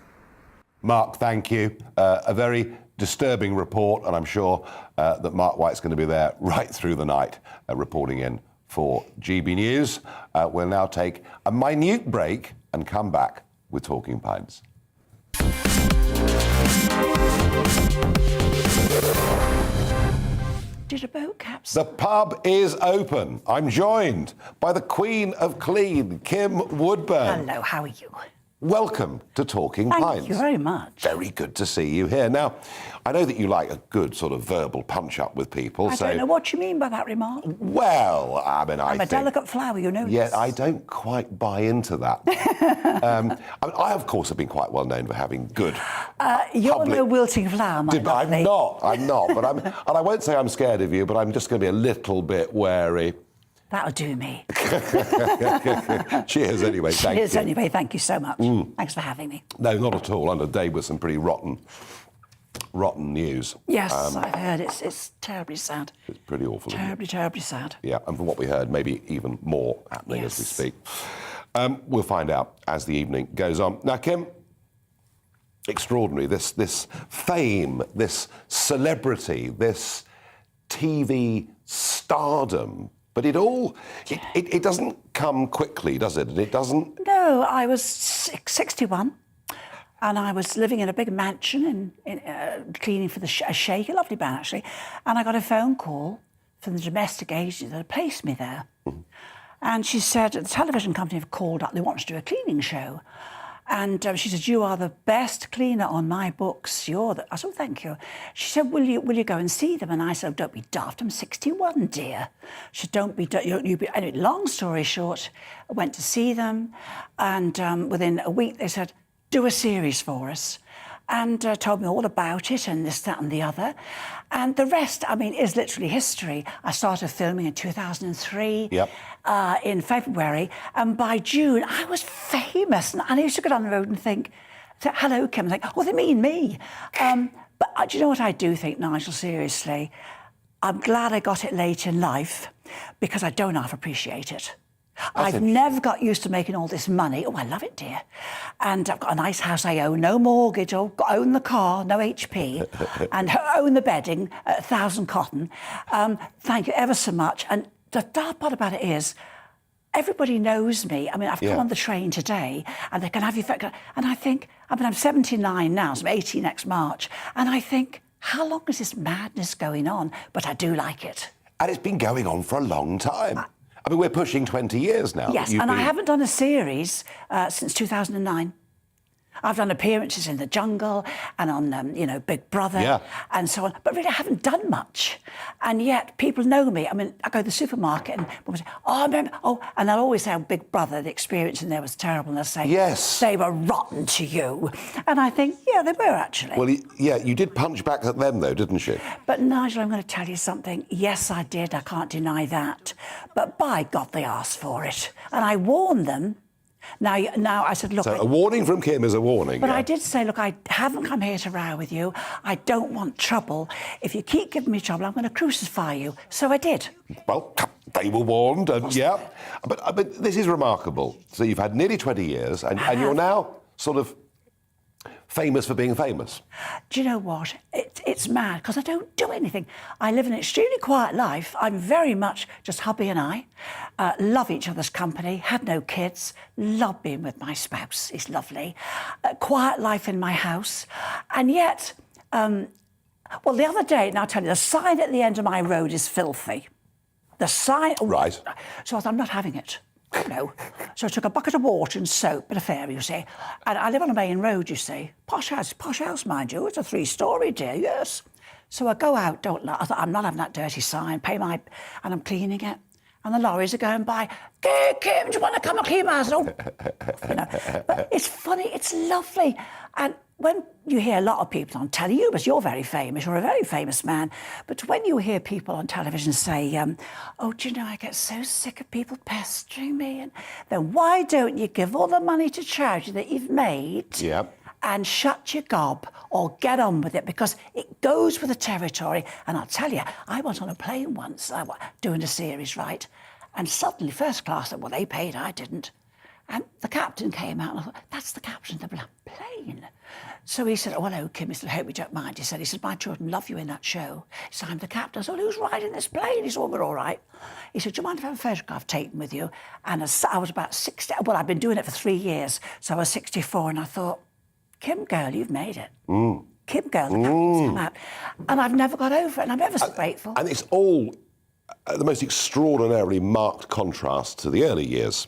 Mark, thank you. A very disturbing report, and I'm sure that Mark White's going to be there right through the night reporting in for GB News. We'll now take a minute break and come back with Talking Pints. Did a boat capsize? The pub is open. I'm joined by the Queen of Clean, Kim Woodburn. Hello, how are you? Welcome to Talking Pints. Thank you very much. Very good to see you here. Now, I know that you like a good sort of verbal punch-up with people. I don't know what you mean by that remark. Well, I mean, I'm a delicate flower, you know. Yeah, I don't quite buy into that. I, of course, have been quite well known for having good You're no wilting flower, my lovely. I'm not. But and I won't say I'm scared of you, but I'm just going to be a little bit wary. That'll do me. Cheers anyway, thank you. Cheers anyway, thank you so much. Thanks for having me. No, not at all. Under day with some pretty rotten news. Yes, I've heard. It's terribly sad. It's pretty awful. Terribly sad. Yeah, and from what we heard, maybe even more happening as we speak. We'll find out as the evening goes on. Now, Kim, extraordinary, this fame, this celebrity, this TV stardom, but it doesn't come quickly, does it? It doesn't... No, I was 61 and I was living in a big mansion in cleaning for a sheikh, a lovely man actually, and I got a phone call from the domestic agency that had placed me there. And she said, the television company have called up, they want to do a cleaning show. And she said, you are the best cleaner on my books. I said, thank you. She said, will you go and see them? And I said, don't be daft, I'm 61, dear. She said, don't be... Anyway, long story short, I went to see them. And within a week, they said, do a series for us. And told me all about it and this, that and the other. And the rest, I mean, is literally history. I started filming in 2003 in February. And by June, I was famous. And I used to go down the road and think, hello, Kim. And think, oh, they mean me. But do you know what I do think, Nigel, seriously? I'm glad I got it late in life because I don't half appreciate it. I've never got used to making all this money. Oh, I love it, dear. And I've got a nice house I own, no mortgage, own the car, no HP, and own the bedding, 1,000 cotton. Thank you ever so much. And the dark part about it is, everybody knows me. I mean, I've come on the train today, and they can have you... And I think, I'm 79 now, so I'm 80 next March, and I think, how long is this madness going on? But I do like it. And it's been going on for a long time. I mean, we're pushing 20 years now. Yes, and I haven't done a series since 2009. I've done appearances in The Jungle and on, Big Brother and so on. But really, I haven't done much. And yet, people know me. I mean, I go to the supermarket and people say, and I'll always say, Big Brother, the experience in there was terrible. And they'll say, yes, they were rotten to you. And I think, yeah, they were actually. Well, you did punch back at them, though, didn't you? But, Nigel, I'm going to tell you something. Yes, I did. I can't deny that. But by God, they asked for it. And I warned them. Now I said, look... So a warning from Kim is a warning. But I did say, look, I haven't come here to row with you. I don't want trouble. If you keep giving me trouble, I'm going to crucify you. So I did. Well, they were warned, and But this is remarkable. So you've had nearly 20 years, and you're now sort of famous for being famous. Do you know what? It's mad, because I don't do anything. I live an extremely quiet life. I'm very much just hubby and I. Love each other's company, had no kids, love being with my spouse, he's lovely. Quiet life in my house. And yet, Well, the other day, now I'll tell you, the sign at the end of my road is filthy. The sign... Right. So I thought, I'm not having it. No. So I took a bucket of water and soap, bit of fairy, you see. And I live on a main road, you see. Posh house, mind you. It's a 3-storey, dear, yes. So I go out, don't lie. I thought, I'm not having that dirty sign. And I'm cleaning it. And the lorries are going by. Kim, do you want to come and clean my house? Oh. You know. But it's funny, it's lovely. And when you hear a lot of people on telly, you're very famous, you're a very famous man, but when you hear people on television say, oh, do you know, I get so sick of people pestering me, and then why don't you give all the money to charity that you've made and shut your gob or get on with it, because it goes with the territory. And I'll tell you, I was on a plane once, doing a series, right, and suddenly first class, well, they paid, I didn't. And the captain came out and I thought, that's the captain of the plane. So he said, oh, hello, Kim. He said, I hope you don't mind. He said, my children love you in that show. He said, I'm the captain. I said, well, who's riding this plane? He said, well, we're all right. He said, do you mind if I have a photograph taken with you? And I was about 60. Well, I've been doing it for 3 years. So I was 64 and I thought, Kim, girl, you've made it. Kim, girl, the captain's come out. And I've never got over it, and I'm ever so grateful. And it's all the most extraordinarily marked contrast to the early years.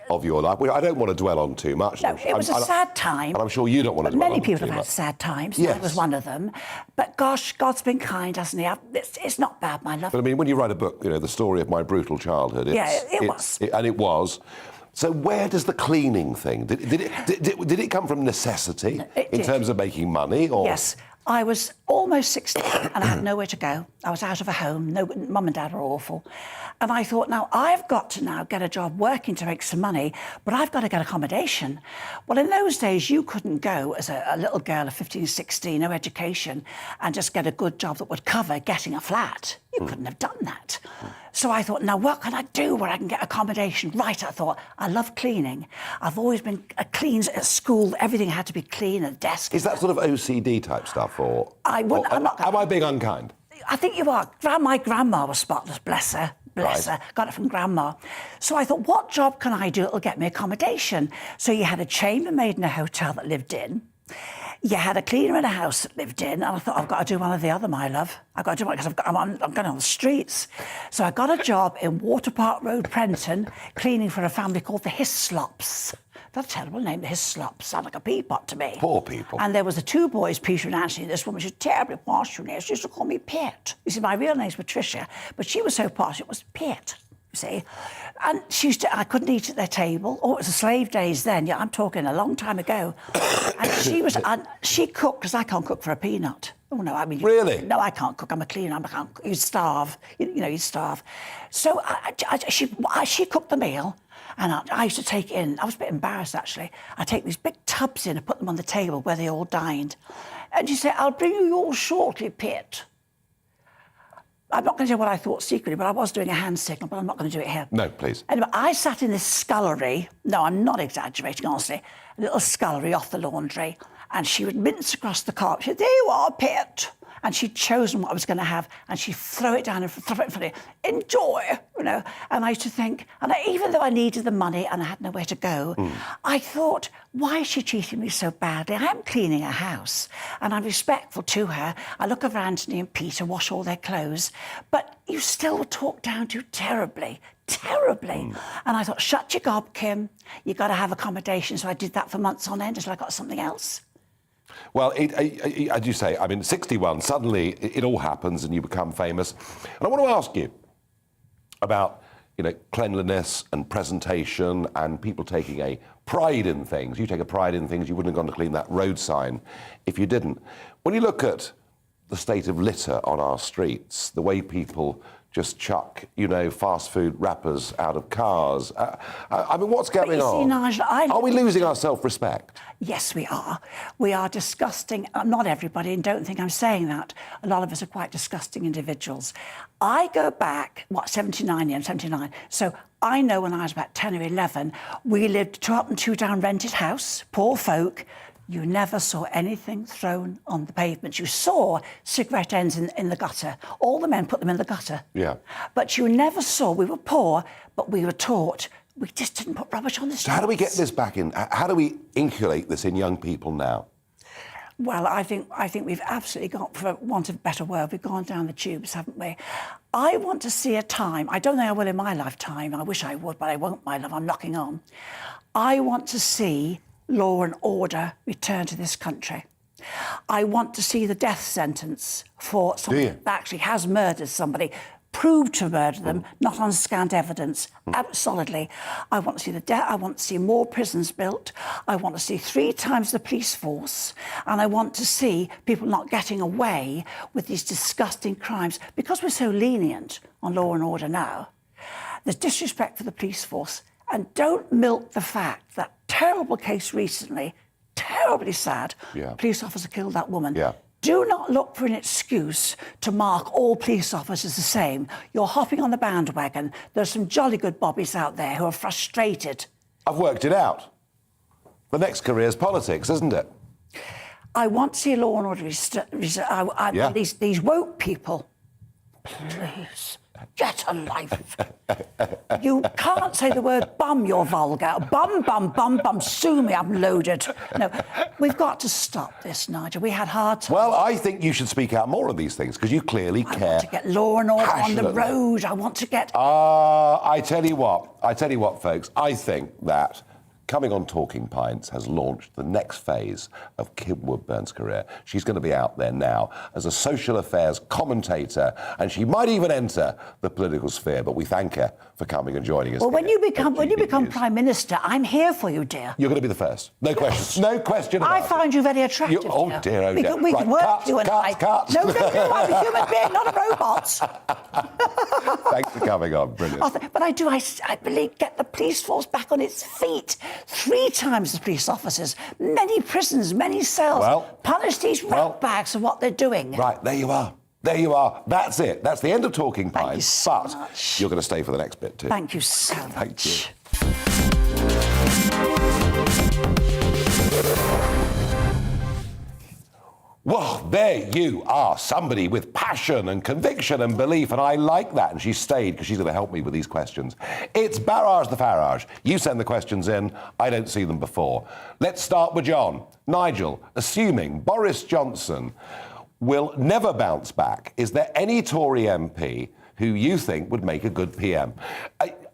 Of your life, which I don't want to dwell on too much. No, it was a sad time. And I'm sure you don't want to dwell on Many people too have had much. sad times. Yes. I was one of them. But gosh, God's been kind, hasn't he? It's not bad, my love. But I mean, when you write a book, you know, the story of my brutal childhood. It was. So where does the cleaning thing? Did it come from necessity in terms of making money? Or? Yes. I was almost 60 and I had nowhere to go. I was out of a home. No, Mum and Dad were awful. And I thought, now, I've got to get a job working to make some money, but I've got to get accommodation. Well, in those days, you couldn't go as a little girl of 15, 16, no education, and just get a good job that would cover getting a flat. You couldn't have done that. So I thought, now, what can I do where I can get accommodation? Right, I thought, I love cleaning. I've always been clean at school. Everything had to be clean, a desk. Is that sort of OCD type stuff, or? Am I being unkind? I think you are. My grandma was spotless, bless her. Bless her. Got it from Grandma. So I thought, what job can I do that'll get me accommodation? So you had a chambermaid in a hotel that lived in. You had a cleaner in a house that lived in, and I thought, I've got to do one or the other, my love. I've got to do one because I'm going on the streets. So I got a job in Water Park Road, Prenton, cleaning for a family called the Hislops. That's a terrible name, the Hislops. Sound like a peapot to me. Poor people. And there was the 2 boys, Peter and Anthony. This woman, she was terribly posh. She used to call me Pet. You see, my real name's Patricia, but she was so posh, it was Pet. You see, and I couldn't eat at their table. Oh, it was the slave days then. Yeah, I'm talking a long time ago. And she cooked, because I can't cook for a peanut. Oh no, I mean, really? No, I can't cook. I'm a cleaner. I can't cook. You'd starve. You'd starve. So she cooked the meal, and I used to take it in. I was a bit embarrassed actually. I take these big tubs in and put them on the table where they all dined, and she said, "I'll bring you yours shortly, Pit." I'm not going to do what I thought secretly, but I was doing a hand signal, but I'm not going to do it here. No, please. Anyway, I sat in this scullery. No, I'm not exaggerating, honestly. A little scullery off the laundry. And she would mince across the carpet. She said, there you are, Pet. And she'd chosen what I was going to have, and she'd throw it down and throw it in front of you. Enjoy, you know. And I used to think, even though I needed the money and I had nowhere to go, I thought, why is she treating me so badly? I am cleaning her house, and I'm respectful to her. I look over Anthony and Peter, wash all their clothes, but you still were talked down to terribly. And I thought, shut your gob, Kim. You got to have accommodation. So I did that for months on end until I got something else. Well, as you say, I mean, 61, suddenly it all happens and you become famous. And I want to ask you about, cleanliness and presentation and people taking a pride in things. You take a pride in things. You wouldn't have gone to clean that road sign if you didn't. When you look at the state of litter on our streets, the way people just chuck, fast food wrappers out of cars. I mean, what's going on? Nigel, are we losing our self-respect? Yes, we are. We are disgusting. Not everybody, and don't think I'm saying that. A lot of us are quite disgusting individuals. I go back, 79. So I know when I was about 10 or 11, we lived 2 up and 2 down rented house, poor folk. You never saw anything thrown on the pavement. You saw cigarette ends in the gutter. All the men put them in the gutter. Yeah. But you never saw, we were poor, but we were taught we just didn't put rubbish on the streets. So how do we get this back in? How do we inculcate this in young people now? Well, I think we've absolutely got, for want of a better word, we've gone down the tubes, haven't we? I want to see a time, I don't think I will in my lifetime, I wish I would, but I won't, my love, I'm knocking on. I want to see law and order return to this country. I want to see the death sentence for someone that actually has murdered somebody, proved to murder them, not on scant evidence, solidly. I want to see the death. I want to see more prisons built. I want to see 3 times the police force. And I want to see people not getting away with these disgusting crimes. Because we're so lenient on law and order now, there's disrespect for the police force. And don't milk the fact that terrible case recently, terribly sad, police officer killed that woman. Do not look for an excuse to mark all police officers the same. You're hopping on the bandwagon. There's some jolly good bobbies out there who are frustrated. I've worked it out. The next career is politics, isn't it? I want to see law and order. These woke people, please, get a life. You can't say the word bum, you're vulgar. Bum, bum, bum, bum, sue me, I'm loaded. No, we've got to stop this, Nigel. We had hard times. Well, I think you should speak out more on these things, because you clearly care. I want to get law and order on the road. I want to get... I tell you what, folks, I think that coming on Talking Pints has launched the next phase of Kim Woodburn's career. She's going to be out there now as a social affairs commentator, and she might even enter the political sphere, but we thank her for coming and joining us. Well, when you become Prime Minister, I'm here for you, dear. You're going to be the first. No question. No question about I find you very attractive. Oh, dear, oh, dear. We can work, cut, you and I. Cut. No, I'm a human being, not a robot. Thanks for coming on. Brilliant. But I believe, get the police force back on its feet. 3 times the police officers, many prisons, many cells. Punish these ratbags for what they're doing. Right, there you are. There you are. That's it. That's the end of Talking Pints. But you're going to stay for the next bit too. Thank you so much. Thank you. Well, there you are, somebody with passion and conviction and belief, and I like that. And she stayed because she's going to help me with these questions. It's Barrage the Farage. You send the questions in. I don't see them before. Let's start with John. Nigel, assuming Boris Johnson will never bounce back, is there any Tory MP who you think would make a good PM?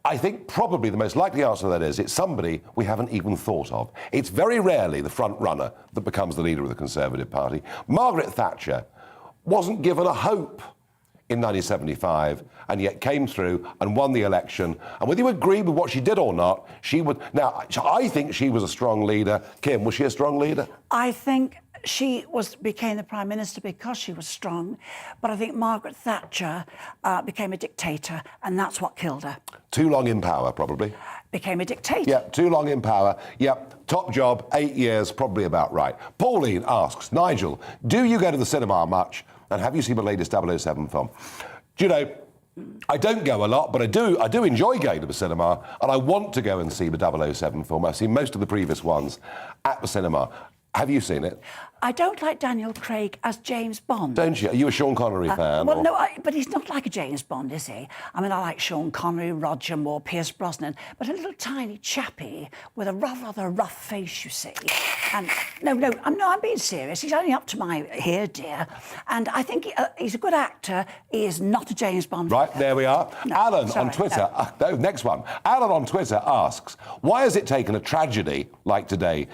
I think probably the most likely answer to that is it's somebody we haven't even thought of. It's very rarely the front runner that becomes the leader of the Conservative Party. Margaret Thatcher wasn't given a hope in 1975 and yet came through and won the election. And whether you agree with what she did or not, she would... Now, I think she was a strong leader. Kim, was she a strong leader? I think she became the Prime Minister because she was strong, but I think Margaret Thatcher became a dictator, and that's what killed her. Too long in power, probably. Became a dictator. Yeah, too long in power. Yep, top job, 8 years, probably about right. Pauline asks, Nigel, do you go to the cinema much, and have you seen the latest 007 film? Do you know, I don't go a lot, but I do enjoy going to the cinema, and I want to go and see the 007 film. I've seen most of the previous ones at the cinema. Have you seen it? I don't like Daniel Craig as James Bond. Don't you? Are you a Sean Connery fan? Well, no, but he's not like a James Bond, is he? I mean, I like Sean Connery, Roger Moore, Pierce Brosnan, but a little tiny chappie with a rather rough face, you see. And I'm being serious. He's only up to my ear, dear. And I think he's a good actor. He is not a James Bond. Right, there we are. No, Alan sorry, on Twitter. Next one. Alan on Twitter asks, why has it taken a tragedy like today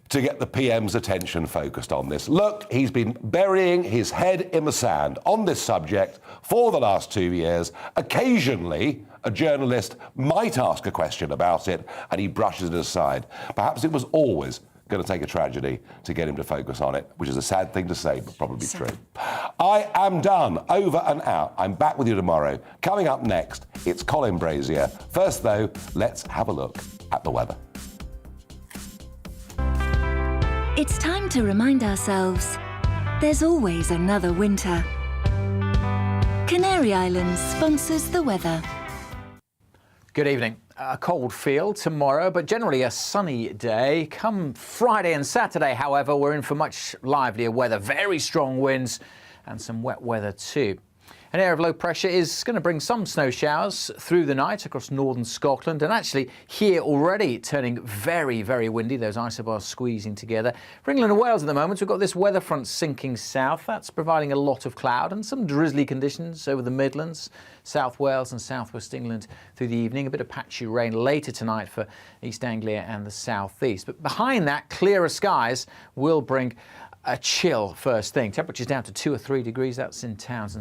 to get the PM's attention focused on this? Look, he's been burying his head in the sand on this subject for the last 2 years. Occasionally, a journalist might ask a question about it, and he brushes it aside. Perhaps it was always going to take a tragedy to get him to focus on it, which is a sad thing to say, but probably true. I am done. Over and out. I'm back with you tomorrow. Coming up next, it's Colin Brazier. First, though, let's have a look at the weather. It's time to remind ourselves there's always another winter. Canary Islands sponsors the weather. Good evening. A cold feel tomorrow, but generally a sunny day. Come Friday and Saturday, however, we're in for much livelier weather, very strong winds and some wet weather too. An area of low pressure is going to bring some snow showers through the night across northern Scotland, and actually here already turning very, very windy, those isobars squeezing together. For England and Wales at the moment, we've got this weather front sinking south. That's providing a lot of cloud and some drizzly conditions over the Midlands, South Wales and southwest England through the evening. A bit of patchy rain later tonight for East Anglia and the southeast. But behind that, clearer skies will bring a chill first thing. Temperatures down to 2 or 3 degrees. That's in towns and